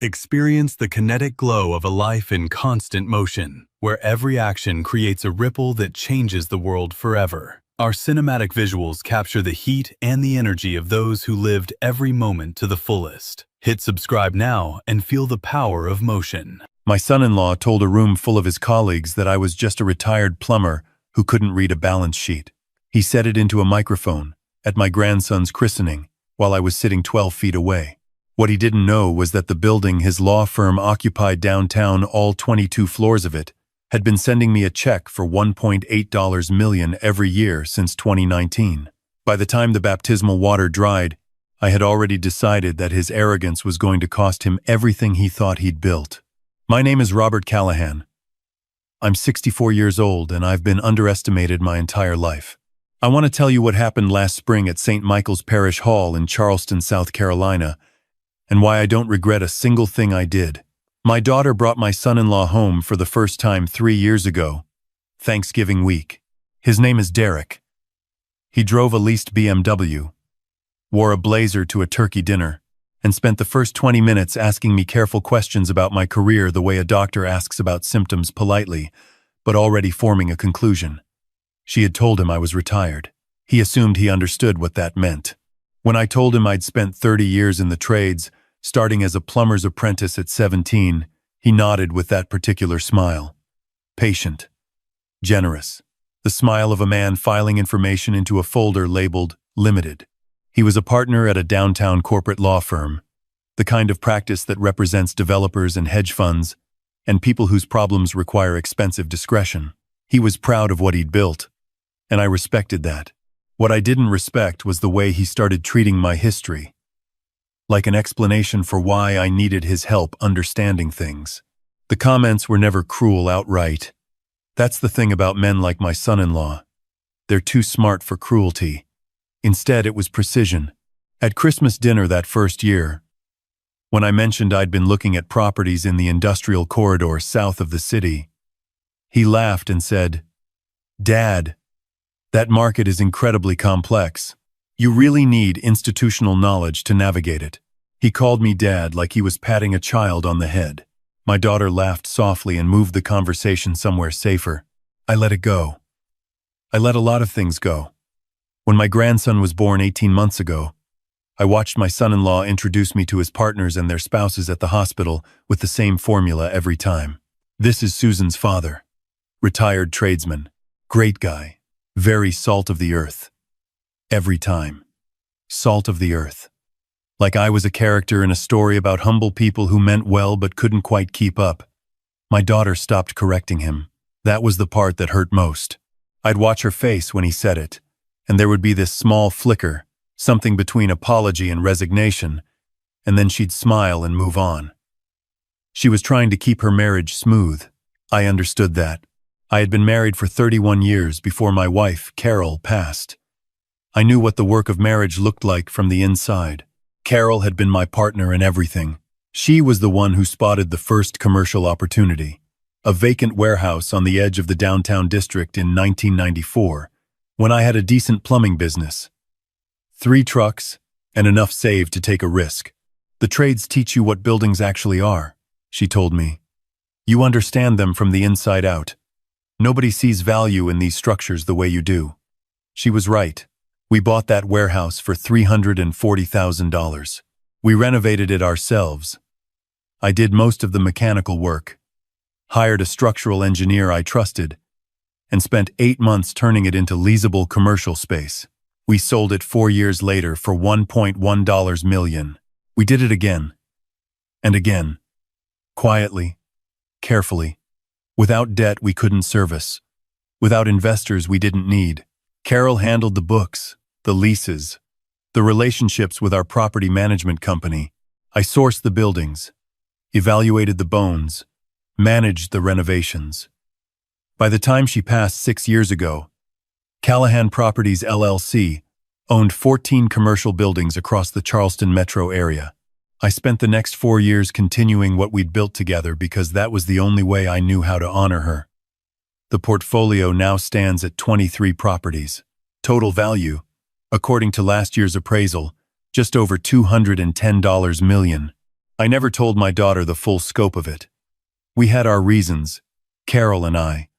Experience the kinetic glow of a life in constant motion, where every action creates a ripple that changes the world forever. Our cinematic visuals capture the heat and the energy of those who lived every moment to the fullest. Hit subscribe now and feel the power of motion. My son-in-law told a room full of his colleagues that I was just a retired plumber who couldn't read a balance sheet. He said it into a microphone at my grandson's christening while I was sitting 12 feet away. What he didn't know was that the building his law firm occupied downtown, all 22 floors of it, had been sending me a check for $1.8 million every year since 2019. By the time the baptismal water dried, I had already decided that his arrogance was going to cost him everything he thought he'd built. My name is Robert Callahan. I'm 64 years old and I've been underestimated my entire life. I want to tell you what happened last spring at St. Michael's Parish Hall in Charleston, South Carolina, and why I don't regret a single thing I did. My daughter brought my son-in-law home for the first time 3 years ago, Thanksgiving week. His name is Derek. He drove a leased BMW, wore a blazer to a turkey dinner, and spent the first 20 minutes asking me careful questions about my career the way a doctor asks about symptoms politely, but already forming a conclusion. She had told him I was retired. He assumed he understood what that meant. When I told him I'd spent 30 years in the trades, starting as a plumber's apprentice at 17, he nodded with that particular smile. Patient. Generous. The smile of a man filing information into a folder labeled Limited. He was a partner at a downtown corporate law firm, the kind of practice that represents developers and hedge funds, and people whose problems require expensive discretion. He was proud of what he'd built, and I respected that. What I didn't respect was the way he started treating my history, like an explanation for why I needed his help understanding things. The comments were never cruel outright. That's the thing about men like my son-in-law. They're too smart for cruelty. Instead, it was precision. At Christmas dinner that first year, when I mentioned I'd been looking at properties in the industrial corridor south of the city, he laughed and said, "Dad, that market is incredibly complex. You really need institutional knowledge to navigate it." He called me Dad like he was patting a child on the head. My daughter laughed softly and moved the conversation somewhere safer. I let it go. I let a lot of things go. When my grandson was born 18 months ago, I watched my son-in-law introduce me to his partners and their spouses at the hospital with the same formula every time. "This is Susan's father. Retired tradesman. Great guy. Very salt of the earth." Every time. Salt of the earth. Like I was a character in a story about humble people who meant well but couldn't quite keep up. My daughter stopped correcting him. That was the part that hurt most. I'd watch her face when he said it, and there would be this small flicker, something between apology and resignation, and then she'd smile and move on. She was trying to keep her marriage smooth. I understood that. I had been married for 31 years before my wife, Carol, passed. I knew what the work of marriage looked like from the inside. Carol had been my partner in everything. She was the one who spotted the first commercial opportunity, a vacant warehouse on the edge of the downtown district in 1994, when I had a decent plumbing business. 3 trucks, and enough saved to take a risk. "The trades teach you what buildings actually are," she told me. "You understand them from the inside out. Nobody sees value in these structures the way you do." She was right. We bought that warehouse for $340,000. We renovated it ourselves. I did most of the mechanical work, hired a structural engineer I trusted, and spent 8 months turning it into leasable commercial space. We sold it 4 years later for $1.1 million. We did it again. And again. Quietly. Carefully. Without debt we couldn't service. Without investors we didn't need. Carol handled the books, the leases, the relationships with our property management company. I sourced the buildings, evaluated the bones, managed the renovations. By the time she passed 6 years ago, Callahan Properties LLC owned 14 commercial buildings across the Charleston metro area. I spent the next 4 years continuing what we'd built together because that was the only way I knew how to honor her. The portfolio now stands at 23 properties. Total value, according to last year's appraisal, just over $210 million. I never told my daughter the full scope of it. We had our reasons, Carol and I.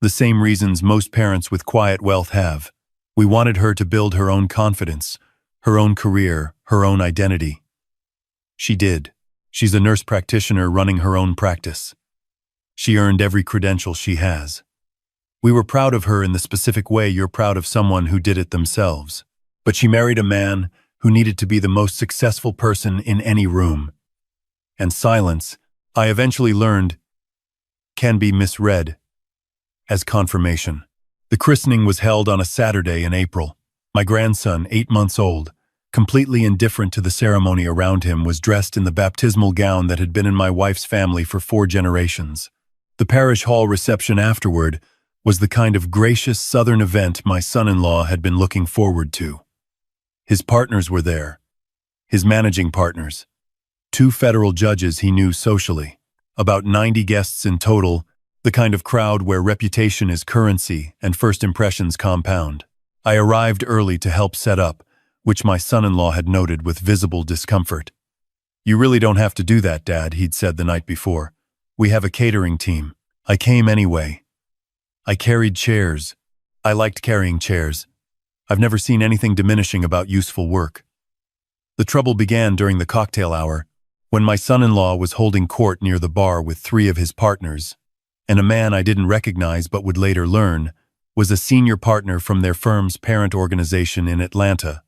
The same reasons most parents with quiet wealth have. We wanted her to build her own confidence, her own career, her own identity. She did. She's a nurse practitioner running her own practice. She earned every credential she has. We were proud of her in the specific way you're proud of someone who did it themselves. But she married a man who needed to be the most successful person in any room. And silence, I eventually learned, can be misread as confirmation. The christening was held on a Saturday in April. My grandson, 8 months old, completely indifferent to the ceremony around him, was dressed in the baptismal gown that had been in my wife's family for 4 generations. The parish hall reception afterward was the kind of gracious Southern event my son-in-law had been looking forward to. His partners were there, his managing partners, 2 federal judges he knew socially, about 90 guests in total, the kind of crowd where reputation is currency and first impressions compound. I arrived early to help set up, which my son-in-law had noted with visible discomfort. "You really don't have to do that, Dad," he'd said the night before. "We have a catering team." I came anyway. I carried chairs. I liked carrying chairs. I've never seen anything diminishing about useful work. The trouble began during the cocktail hour, when my son-in-law was holding court near the bar with 3 of his partners, and a man I didn't recognize but would later learn was a senior partner from their firm's parent organization in Atlanta,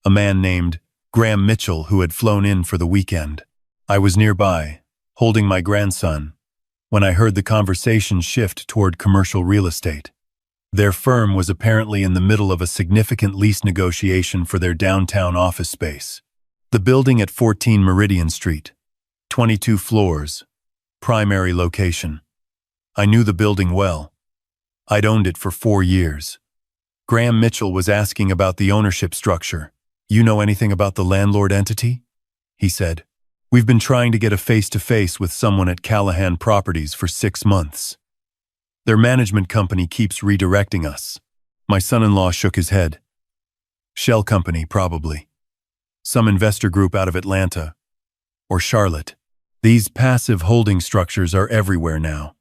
a man named Graham Mitchell who had flown in for the weekend. I was nearby, holding my grandson, when I heard the conversation shift toward commercial real estate. Their firm was apparently in the middle of a significant lease negotiation for their downtown office space. The building at 14 Meridian Street, 22 floors, primary location. I knew the building well. I'd owned it for 4 years. Graham Mitchell was asking about the ownership structure. "You know anything about the landlord entity?" he said. "We've been trying to get a face-to-face with someone at Callahan Properties for 6 months. Their management company keeps redirecting us." My son-in-law shook his head. "Shell company, probably. Some investor group out of Atlanta. Or Charlotte. These passive holding structures are everywhere now.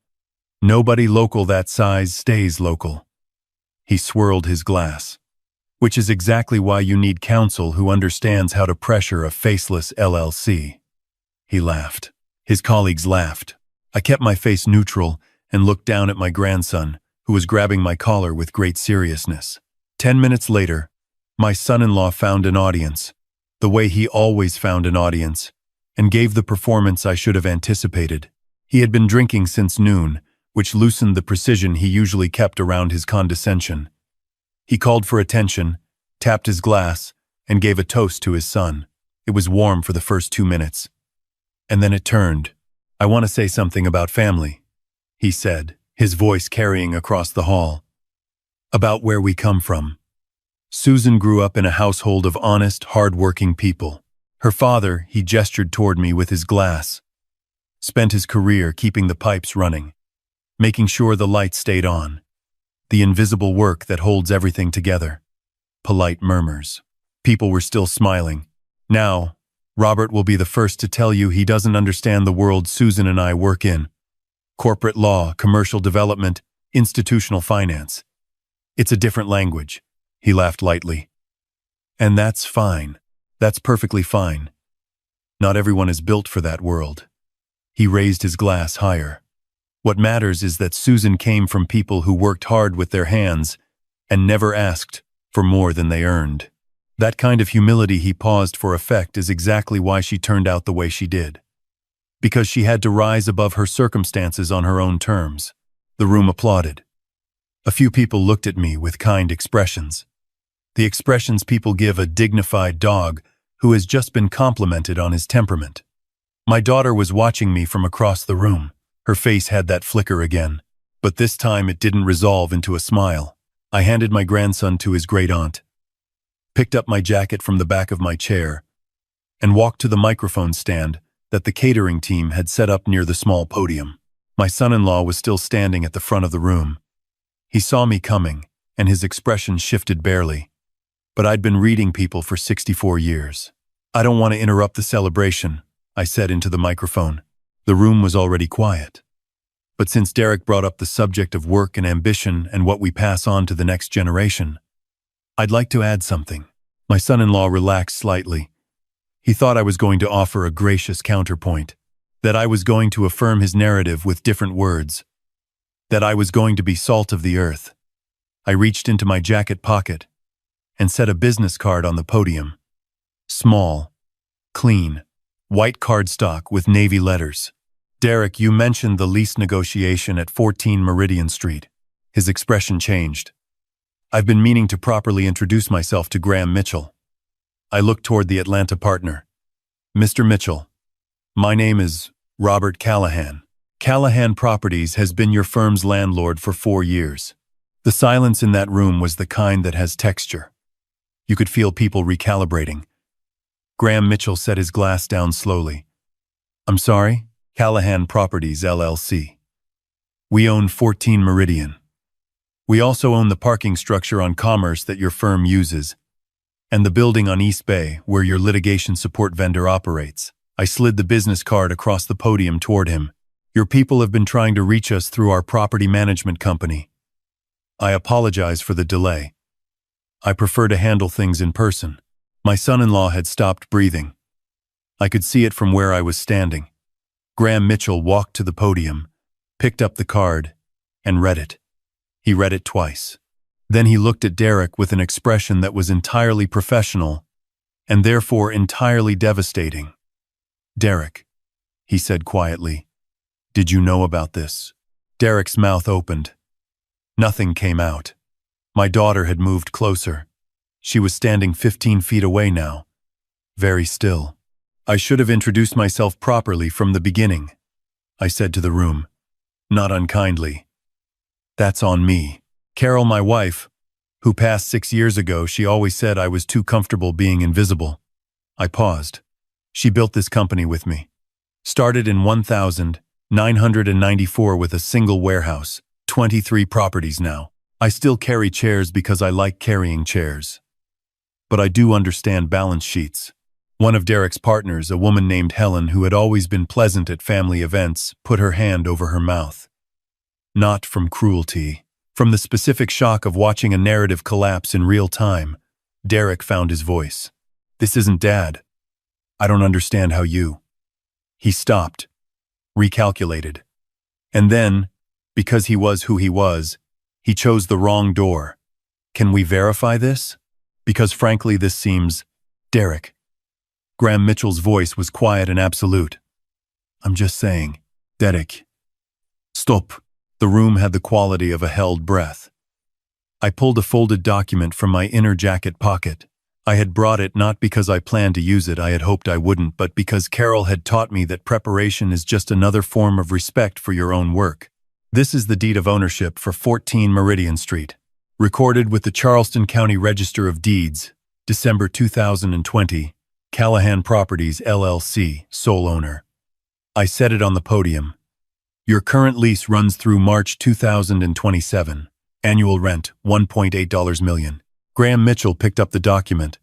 Nobody local that size stays local." He swirled his glass. "Which is exactly why you need counsel who understands how to pressure a faceless LLC." He laughed. His colleagues laughed. I kept my face neutral and looked down at my grandson, who was grabbing my collar with great seriousness. 10 minutes later, my son-in-law found an audience, the way he always found an audience, and gave the performance I should have anticipated. He had been drinking since noon, which loosened the precision he usually kept around his condescension. He called for attention, tapped his glass, and gave a toast to his son. It was warm for the first 2 minutes. And then it turned. "I want to say something about family," he said, his voice carrying across the hall. "About where we come from. Susan grew up in a household of honest, hard-working people. Her father," he gestured toward me with his glass, "spent his career keeping the pipes running, making sure the lights stayed on. The invisible work that holds everything together." Polite murmurs. People were still smiling. "Now, Robert will be the first to tell you he doesn't understand the world Susan and I work in. Corporate law, commercial development, institutional finance. It's a different language." He laughed lightly. "And that's fine. That's perfectly fine. Not everyone is built for that world." He raised his glass higher. "What matters is that Susan came from people who worked hard with their hands and never asked for more than they earned. That kind of humility," he paused for effect, "is exactly why she turned out the way she did. Because she had to rise above her circumstances on her own terms." The room applauded. A few people looked at me with kind expressions. The expressions people give a dignified dog who has just been complimented on his temperament. My daughter was watching me from across the room. Her face had that flicker again, but this time it didn't resolve into a smile. I handed my grandson to his great-aunt, picked up my jacket from the back of my chair, and walked to the microphone stand that the catering team had set up near the small podium. My son-in-law was still standing at the front of the room. He saw me coming, and his expression shifted barely. But I'd been reading people for 64 years. "I don't want to interrupt the celebration," I said into the microphone. The room was already quiet. But since Derek brought up the subject of work and ambition and what we pass on to the next generation, I'd like to add something. My son-in-law relaxed slightly. He thought I was going to offer a gracious counterpoint, that I was going to affirm his narrative with different words, that I was going to be salt of the earth. I reached into my jacket pocket and set a business card on the podium. Small, clean, white cardstock with navy letters. Derek, you mentioned the lease negotiation at 14 Meridian Street. His expression changed. I've been meaning to properly introduce myself to Graham Mitchell. I looked toward the Atlanta partner. Mr. Mitchell, my name is Robert Callahan. Callahan Properties has been your firm's landlord for 4 years. The silence in that room was the kind that has texture. You could feel people recalibrating. Graham Mitchell set his glass down slowly. I'm sorry? Callahan Properties, LLC. We own 14 Meridian. We also own the parking structure on Commerce that your firm uses, and the building on East Bay where your litigation support vendor operates. I slid the business card across the podium toward him. Your people have been trying to reach us through our property management company. I apologize for the delay. I prefer to handle things in person. My son-in-law had stopped breathing. I could see it from where I was standing. Graham Mitchell walked to the podium, picked up the card, and read it. He read it twice. Then he looked at Derek with an expression that was entirely professional and therefore entirely devastating. Derek, he said quietly, did you know about this? Derek's mouth opened. Nothing came out. My daughter had moved closer. She was standing 15 feet away now, very still. I should have introduced myself properly from the beginning, I said to the room, not unkindly. That's on me. Carol, my wife, who passed 6 years ago, she always said I was too comfortable being invisible. I paused. She built this company with me. Started in 1994 with a single warehouse, 23 properties now. I still carry chairs because I like carrying chairs. But I do understand balance sheets. One of Derek's partners, a woman named Helen who had always been pleasant at family events, put her hand over her mouth. Not from cruelty. From the specific shock of watching a narrative collapse in real time, Derek found his voice. This isn't Dad. I don't understand how you... He stopped, recalculated. And then, because he was who he was, he chose the wrong door. Can we verify this? Because frankly, this seems... Derek. Graham Mitchell's voice was quiet and absolute. I'm just saying. Derek. Stop. The room had the quality of a held breath. I pulled a folded document from my inner jacket pocket. I had brought it not because I planned to use it, I had hoped I wouldn't, but because Carol had taught me that preparation is just another form of respect for your own work. This is the deed of ownership for 14 Meridian Street. Recorded with the Charleston County Register of Deeds, December 2020, Callahan Properties, LLC, sole owner. I said it on the podium. Your current lease runs through March 2027. Annual rent, $1.8 million. Graham Mitchell picked up the document.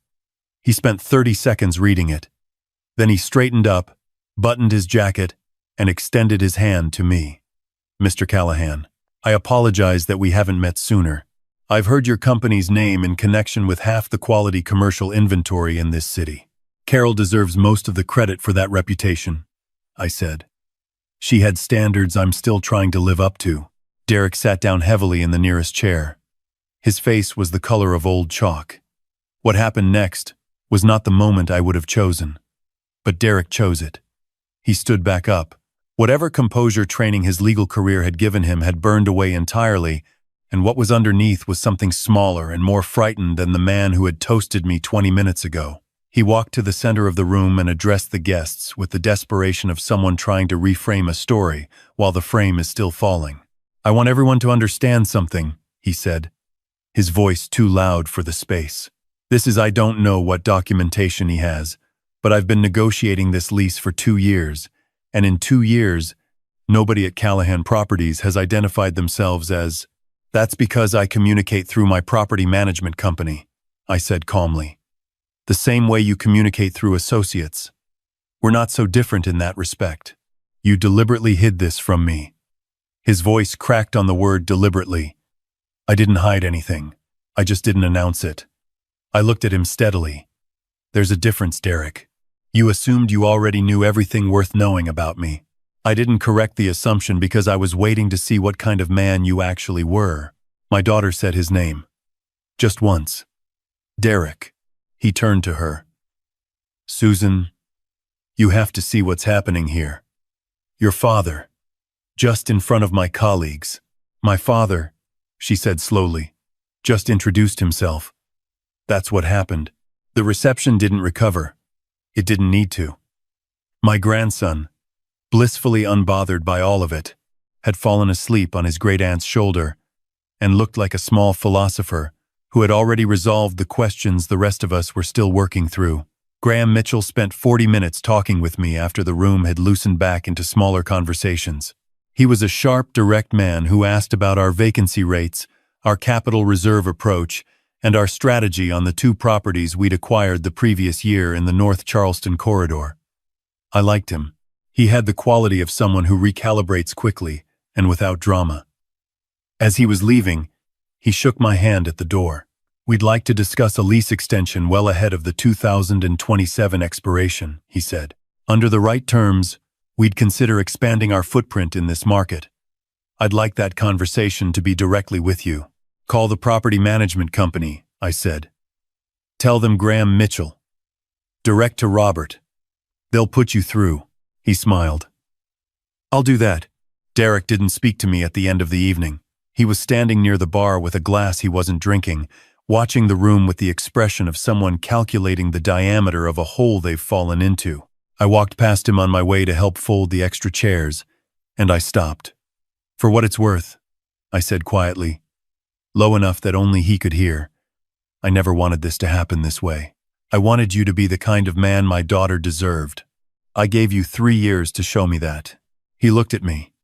He spent 30 seconds reading it. Then he straightened up, buttoned his jacket, and extended his hand to me. Mr. Callahan, I apologize that we haven't met sooner. I've heard your company's name in connection with half the quality commercial inventory in this city. Carol deserves most of the credit for that reputation, I said. She had standards I'm still trying to live up to. Derek sat down heavily in the nearest chair. His face was the color of old chalk. What happened next was not the moment I would have chosen. But Derek chose it. He stood back up. Whatever composure training his legal career had given him had burned away entirely, and what was underneath was something smaller and more frightened than the man who had toasted me 20 minutes ago. He walked to the center of the room and addressed the guests with the desperation of someone trying to reframe a story while the frame is still falling. I want everyone to understand something, he said, his voice too loud for the space. I don't know what documentation he has, but I've been negotiating this lease for 2 years, and in 2 years, nobody at Callahan Properties has identified themselves as... That's because I communicate through my property management company, I said calmly. The same way you communicate through associates. We're not so different in that respect. You deliberately hid this from me." His voice cracked on the word deliberately. "I didn't hide anything. I just didn't announce it." I looked at him steadily. "There's a difference, Derek. You assumed you already knew everything worth knowing about me. I didn't correct the assumption because I was waiting to see what kind of man you actually were." My daughter said his name. Just once. "Derek." He turned to her. "Susan, you have to see what's happening here. Your father, just in front of my colleagues. My father," she said slowly, "just introduced himself. That's what happened. The reception didn't recover. It didn't need to. My grandson, blissfully unbothered by all of it, had fallen asleep on his great-aunt's shoulder and looked like a small philosopher who had already resolved the questions the rest of us were still working through. Graham Mitchell spent 40 minutes talking with me after the room had loosened back into smaller conversations. He was a sharp, direct man who asked about our vacancy rates, our capital reserve approach, and our strategy on the 2 properties we'd acquired the previous year in the North Charleston corridor. I liked him. He had the quality of someone who recalibrates quickly and without drama. As he was leaving, he shook my hand at the door. "We'd like to discuss a lease extension well ahead of the 2027 expiration," he said. "Under the right terms, we'd consider expanding our footprint in this market. I'd like that conversation to be directly with you." "Call the property management company," I said. "Tell them Graham Mitchell. Direct to Robert. They'll put you through." He smiled. "I'll do that." Derek didn't speak to me at the end of the evening. He was standing near the bar with a glass he wasn't drinking, watching the room with the expression of someone calculating the diameter of a hole they've fallen into. I walked past him on my way to help fold the extra chairs, and I stopped. "For what it's worth," I said quietly, low enough that only he could hear, "I never wanted this to happen this way. I wanted you to be the kind of man my daughter deserved. I gave you 3 years to show me that." He looked at me.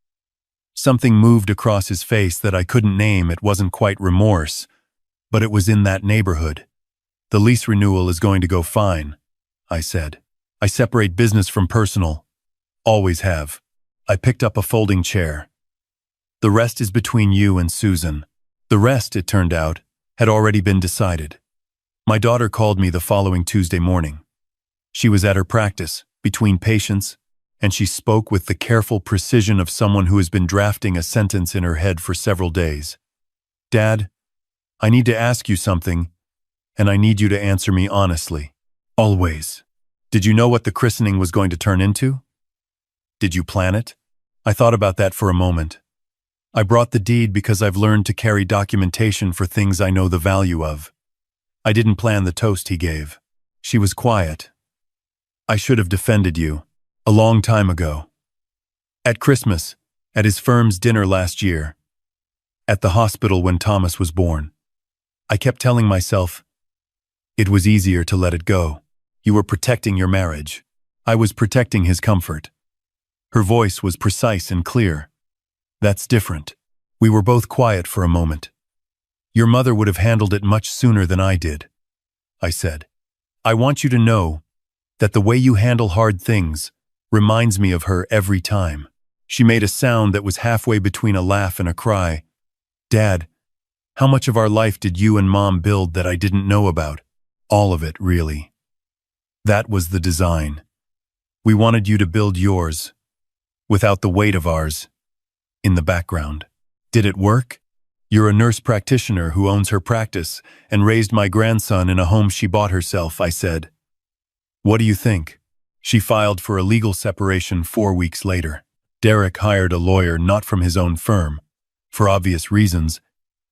Something moved across his face that I couldn't name. It wasn't quite remorse, but it was in that neighborhood. "The lease renewal is going to go fine," I said. "I separate business from personal. Always have." I picked up a folding chair. "The rest is between you and Susan." The rest, it turned out, had already been decided. My daughter called me the following Tuesday morning. She was at her practice, between patients, and she spoke with the careful precision of someone who has been drafting a sentence in her head for several days. "Dad, I need to ask you something, and I need you to answer me honestly. Always. Did you know what the christening was going to turn into? Did you plan it?" I thought about that for a moment. "I brought the deed because I've learned to carry documentation for things I know the value of. I didn't plan the toast he gave." She was quiet. "I should have defended you. A long time ago. At Christmas, at his firm's dinner last year, at the hospital when Thomas was born. I kept telling myself, it was easier to let it go. You were protecting your marriage. I was protecting his comfort." Her voice was precise and clear. "That's different." We were both quiet for a moment. "Your mother would have handled it much sooner than I did," I said. "I want you to know that the way you handle hard things reminds me of her every time." She made a sound that was halfway between a laugh and a cry. "Dad, how much of our life did you and Mom build that I didn't know about?" "All of it, really. That was the design. We wanted you to build yours, without the weight of ours, in the background." "Did it work?" "You're a nurse practitioner who owns her practice and raised my grandson in a home she bought herself," I said. "What do you think?" She filed for a legal separation 4 weeks later. Derek hired a lawyer not from his own firm, for obvious reasons,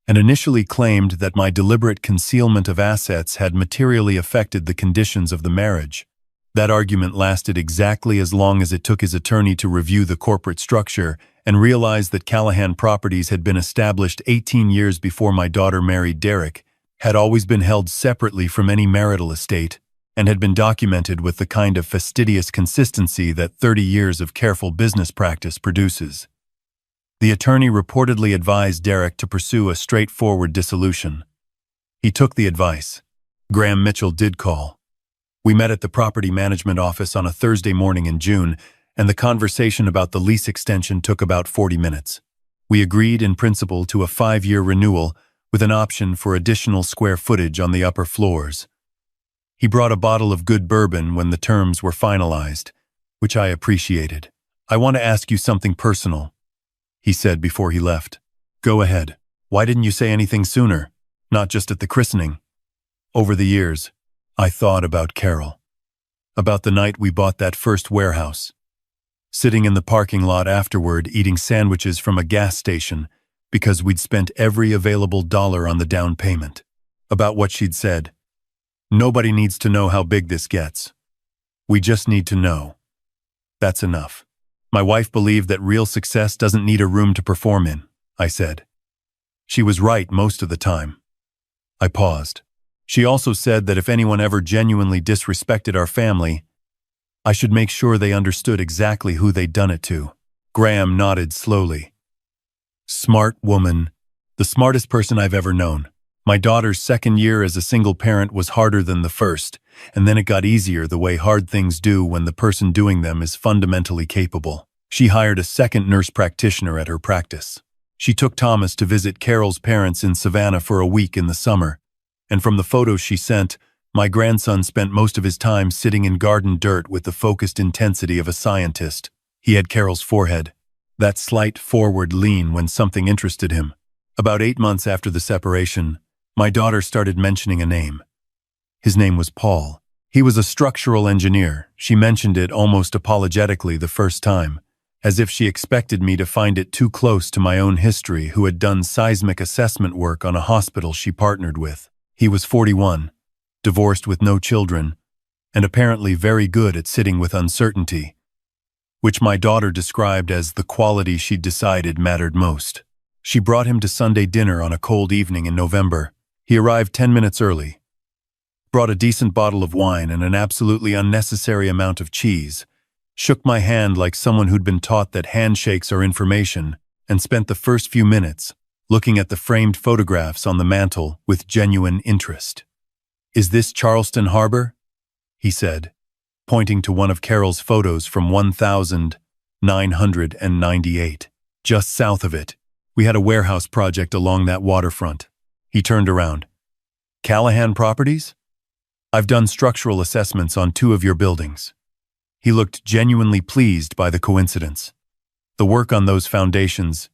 and initially claimed that my deliberate concealment of assets had materially affected the conditions of the marriage. That argument lasted exactly as long as it took his attorney to review the corporate structure and realize that Callahan Properties had been established 18 years before my daughter married Derek, had always been held separately from any marital estate, and had been documented with the kind of fastidious consistency that 30 years of careful business practice produces. The attorney reportedly advised Derek to pursue a straightforward dissolution. He took the advice. Graham Mitchell did call. We met at the property management office on a Thursday morning in June, and the conversation about the lease extension took about 40 minutes. We agreed in principle to a 5-year renewal with an option for additional square footage on the upper floors. He brought a bottle of good bourbon when the terms were finalized, which I appreciated. "I want to ask you something personal," he said before he left. "Go ahead. Why didn't you say anything sooner? Not just at the christening." Over the years, I thought about Carol. About the night we bought that first warehouse. Sitting in the parking lot afterward eating sandwiches from a gas station because we'd spent every available dollar on the down payment. About what she'd said. "Nobody needs to know how big this gets. We just need to know. That's enough." My wife believed that real success doesn't need a room to perform in, I said. She was right most of the time. I paused. She also said that if anyone ever genuinely disrespected our family, I should make sure they understood exactly who they'd done it to. Graham nodded slowly. Smart woman. The smartest person I've ever known. My daughter's second year as a single parent was harder than the first, and then it got easier the way hard things do when the person doing them is fundamentally capable. She hired a second nurse practitioner at her practice. She took Thomas to visit Carol's parents in Savannah for a week in the summer, and from the photos she sent, my grandson spent most of his time sitting in garden dirt with the focused intensity of a scientist. He had Carol's forehead, that slight forward lean when something interested him. About 8 months after the separation, my daughter started mentioning a name. His name was Paul. He was a structural engineer. She mentioned it almost apologetically the first time, as if she expected me to find it too close to my own history, who had done seismic assessment work on a hospital she partnered with. He was 41, divorced with no children, and apparently very good at sitting with uncertainty, which my daughter described as the quality she'd decided mattered most. She brought him to Sunday dinner on a cold evening in November. He arrived 10 minutes early, brought a decent bottle of wine and an absolutely unnecessary amount of cheese, shook my hand like someone who'd been taught that handshakes are information, and spent the first few minutes looking at the framed photographs on the mantel with genuine interest. "Is this Charleston Harbor?" he said, pointing to one of Carol's photos from 1998. "Just south of it. We had a warehouse project along that waterfront." He turned around. "Callahan Properties? I've done structural assessments on 2 of your buildings." He looked genuinely pleased by the coincidence. "The work on those foundations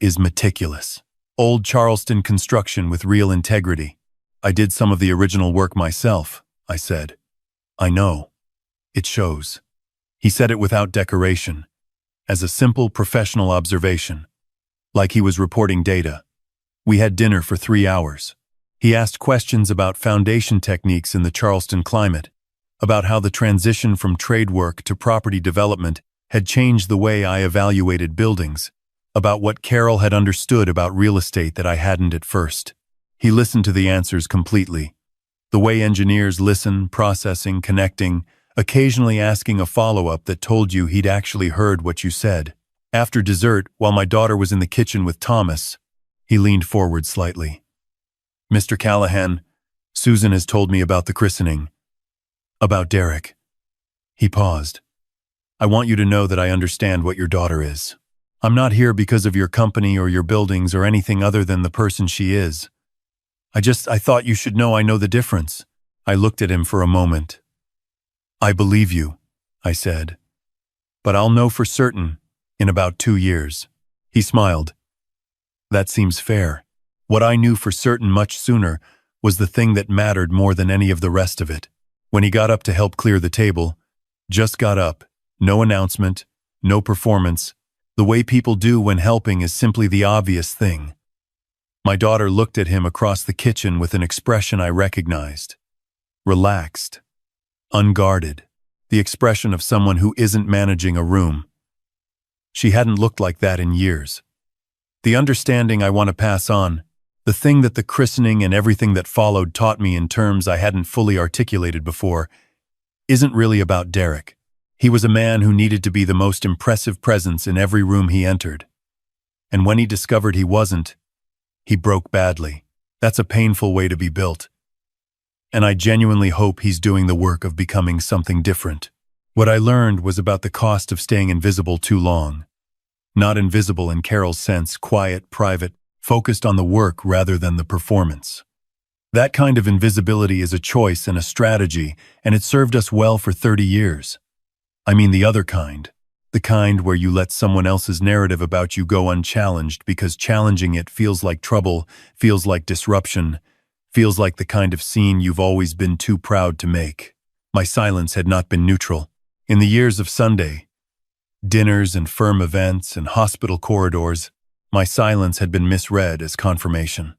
is meticulous. Old Charleston construction with real integrity. I did some of the original work myself," I said. "I know. It shows." He said it without decoration, as a simple professional observation, like he was reporting data. We had dinner for 3 hours. He asked questions about foundation techniques in the Charleston climate, about how the transition from trade work to property development had changed the way I evaluated buildings, about what Carol had understood about real estate that I hadn't at first. He listened to the answers completely, the way engineers listen, processing, connecting, occasionally asking a follow-up that told you he'd actually heard what you said. After dessert, while my daughter was in the kitchen with Thomas, he leaned forward slightly. "Mr. Callahan, Susan has told me about the christening. About Derek." He paused. "I want you to know that I understand what your daughter is. I'm not here because of your company or your buildings or anything other than the person she is. I thought you should know I know the difference." I looked at him for a moment. "I believe you," I said. "But I'll know for certain in about 2 years." He smiled. "That seems fair. What I knew for certain much sooner was the thing that mattered more than any of the rest of it." When he got up to help clear the table, just got up, no announcement, no performance, the way people do when helping is simply the obvious thing. My daughter looked at him across the kitchen with an expression I recognized. Relaxed. Unguarded. The expression of someone who isn't managing a room. She hadn't looked like that in years. The understanding I want to pass on, the thing that the christening and everything that followed taught me in terms I hadn't fully articulated before, isn't really about Derek. He was a man who needed to be the most impressive presence in every room he entered. And when he discovered he wasn't, he broke badly. That's a painful way to be built. and I genuinely hope he's doing the work of becoming something different. What I learned was about the cost of staying invisible too long. Not invisible in Carol's sense, quiet, private, focused on the work rather than the performance. That kind of invisibility is a choice and a strategy, and it served us well for 30 years. I mean the other kind. The kind where you let someone else's narrative about you go unchallenged because challenging it feels like trouble, feels like disruption, feels like the kind of scene you've always been too proud to make. My silence had not been neutral. In the years of Sunday, dinners and firm events and hospital corridors, my silence had been misread as confirmation.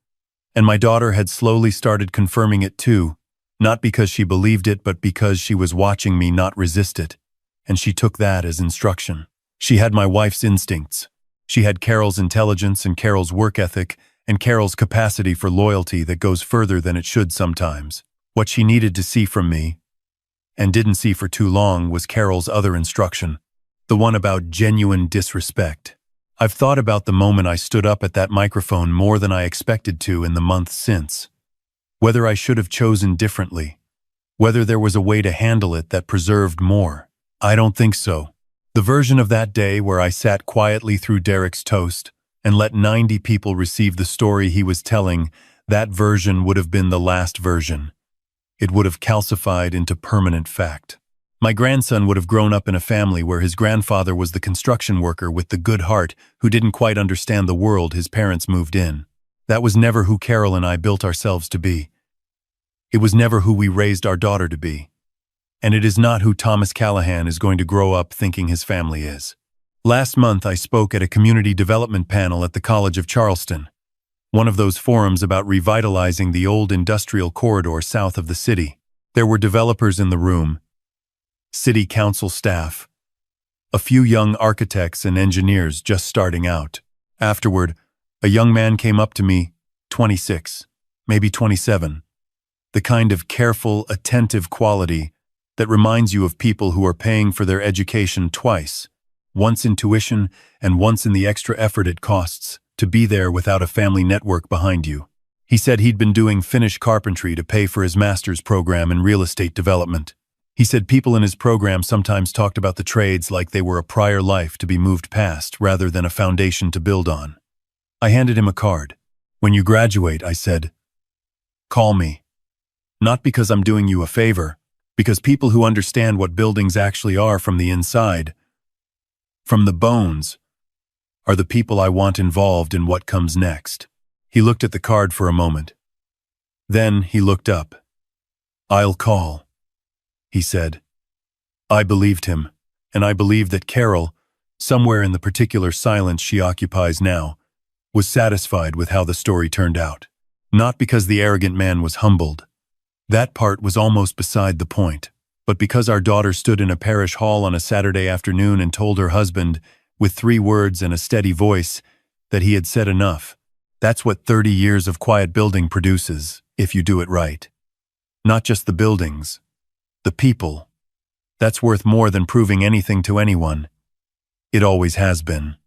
And my daughter had slowly started confirming it too, not because she believed it, but because she was watching me not resist it. And she took that as instruction. She had my wife's instincts. She had Carol's intelligence and Carol's work ethic and Carol's capacity for loyalty that goes further than it should sometimes. What she needed to see from me, and didn't see for too long, was Carol's other instruction, the one about genuine disrespect. I've thought about the moment I stood up at that microphone more than I expected to in the months since. Whether I should have chosen differently. Whether there was a way to handle it that preserved more. I don't think so. The version of that day where I sat quietly through Derek's toast and let 90 people receive the story he was telling, that version would have been the last version. It would have calcified into permanent fact. My grandson would have grown up in a family where his grandfather was the construction worker with the good heart who didn't quite understand the world his parents moved in. That was never who Carol and I built ourselves to be. It was never who we raised our daughter to be. And it is not who Thomas Callahan is going to grow up thinking his family is. Last month I spoke at a community development panel at the College of Charleston, one of those forums about revitalizing the old industrial corridor south of the city. There were developers in the room, city council staff, a few young architects and engineers just starting out. Afterward, a young man came up to me, 26, maybe 27, the kind of careful, attentive quality that reminds you of people who are paying for their education twice, once in tuition and once in the extra effort it costs to be there without a family network behind you. He said he'd been doing Finnish carpentry to pay for his master's program in real estate development. He said people in his program sometimes talked about the trades like they were a prior life to be moved past rather than a foundation to build on. I handed him a card. When you graduate, I said, call me. Not because I'm doing you a favor, because people who understand what buildings actually are from the inside, from the bones, are the people I want involved in what comes next. He looked at the card for a moment. Then he looked up. I'll call, he said. I believed him, and I believed that Carol, somewhere in the particular silence she occupies now, was satisfied with how the story turned out. Not because the arrogant man was humbled. That part was almost beside the point, but because our daughter stood in a parish hall on a Saturday afternoon and told her husband, with 3 words and a steady voice, that he had said enough. That's what 30 years of quiet building produces, if you do it right. Not just the buildings, the people. That's worth more than proving anything to anyone. It always has been.